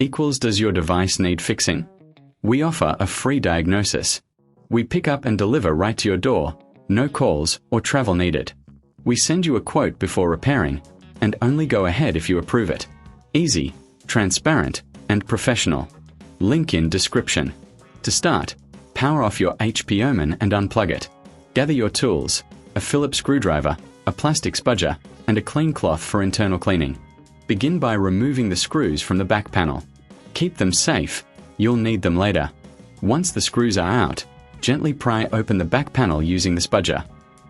equals does your device need fixing? We offer a free diagnosis. We pick up and deliver right to your door, no calls or travel needed. We send you a quote before repairing, and only go ahead if you approve it. Easy, transparent, and professional. Link in description. To start, power off your HP OMEN and unplug it. Gather your tools, a Phillips screwdriver, a plastic spudger, and a clean cloth for internal cleaning. Begin by removing the screws from the back panel. Keep them safe, you'll need them later. Once the screws are out, gently pry open the back panel using the spudger.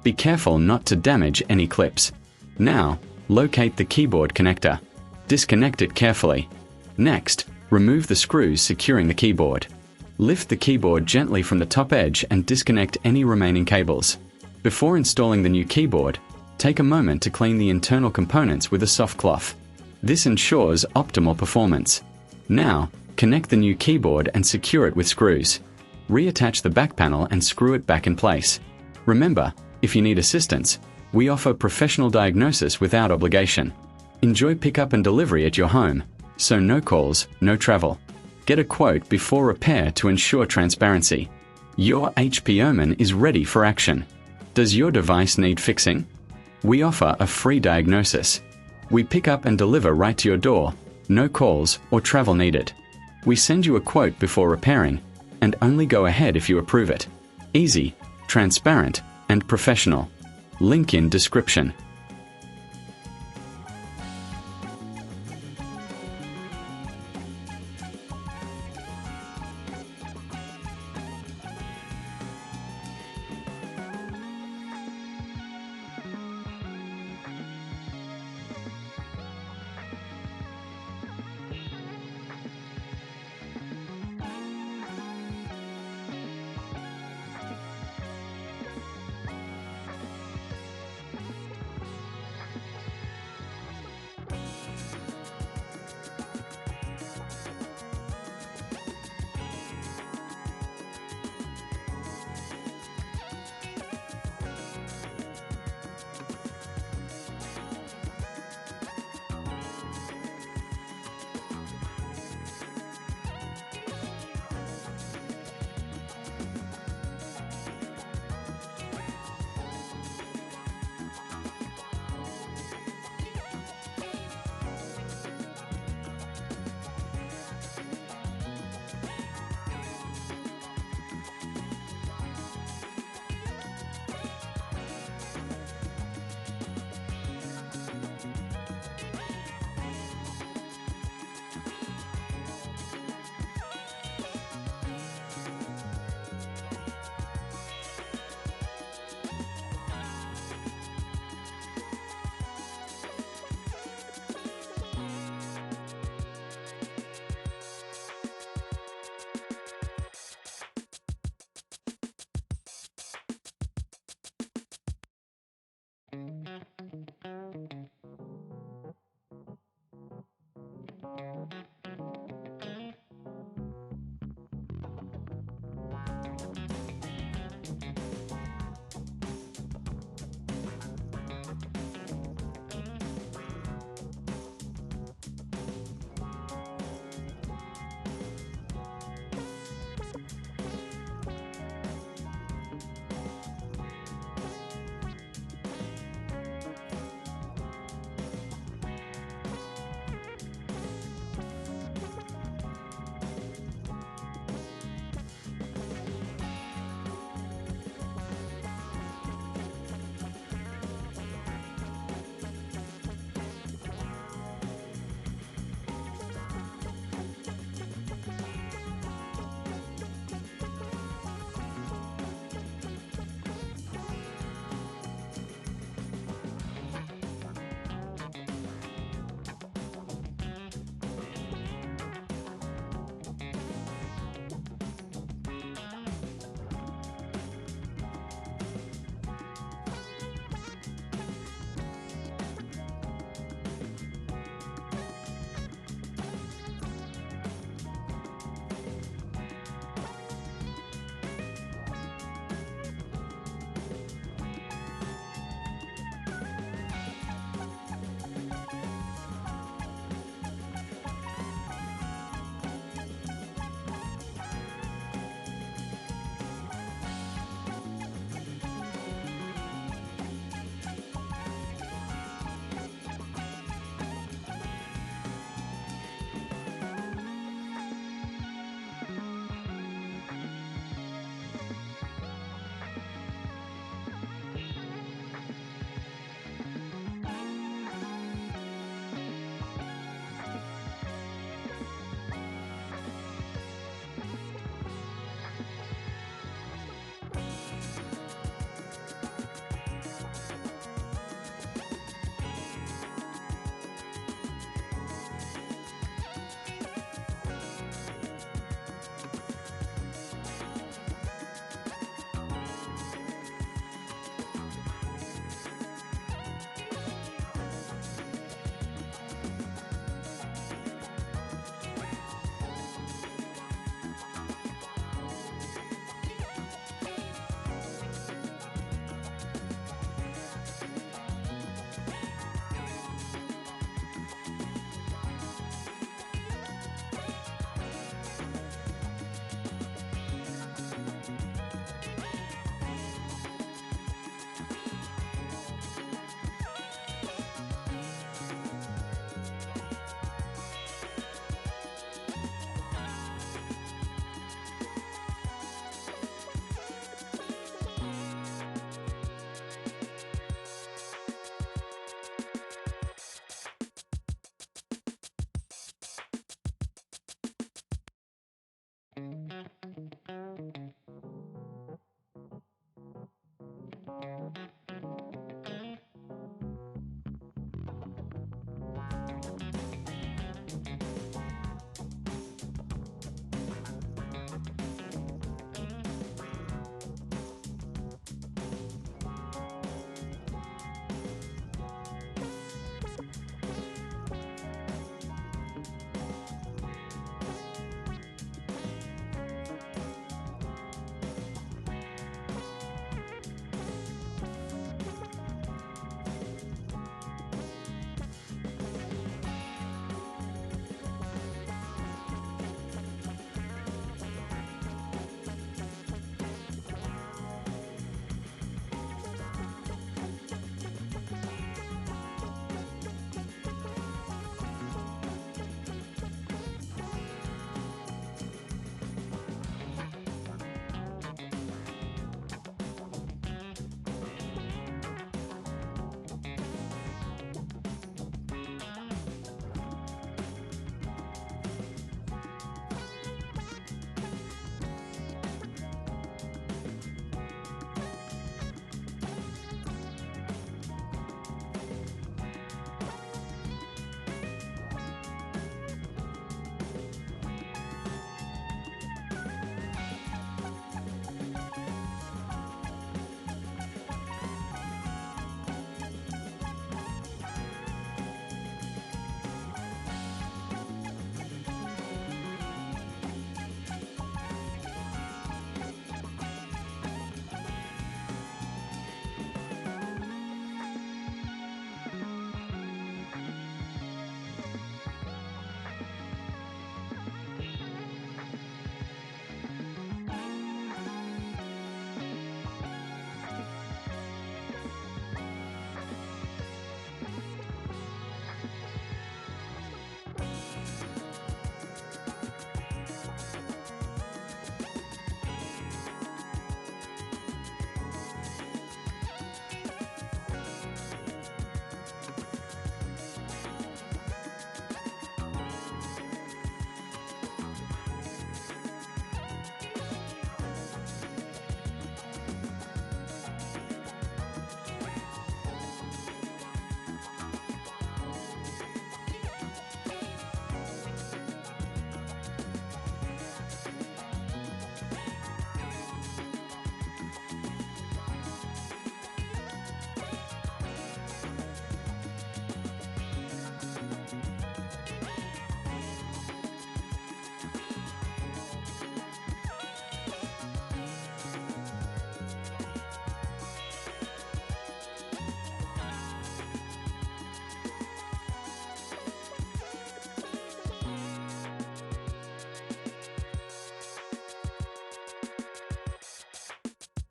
Be careful not to damage any clips. Now, locate the keyboard connector. Disconnect it carefully. Next, remove the screws securing the keyboard. Lift the keyboard gently from the top edge and disconnect any remaining cables. Before installing the new keyboard, take a moment to clean the internal components with a soft cloth. This ensures optimal performance. Now, connect the new keyboard and secure it with screws. Reattach the back panel and screw it back in place. Remember, if you need assistance, we offer professional diagnosis without obligation. Enjoy pickup and delivery at your home, so no calls, no travel. Get a quote before repair to ensure transparency. Your HP OMEN is ready for action. Does your device need fixing? We offer a free diagnosis. We pick up and deliver right to your door, no calls or travel needed. We send you a quote before repairing, and only go ahead if you approve it. Easy, transparent, and professional. Link in description.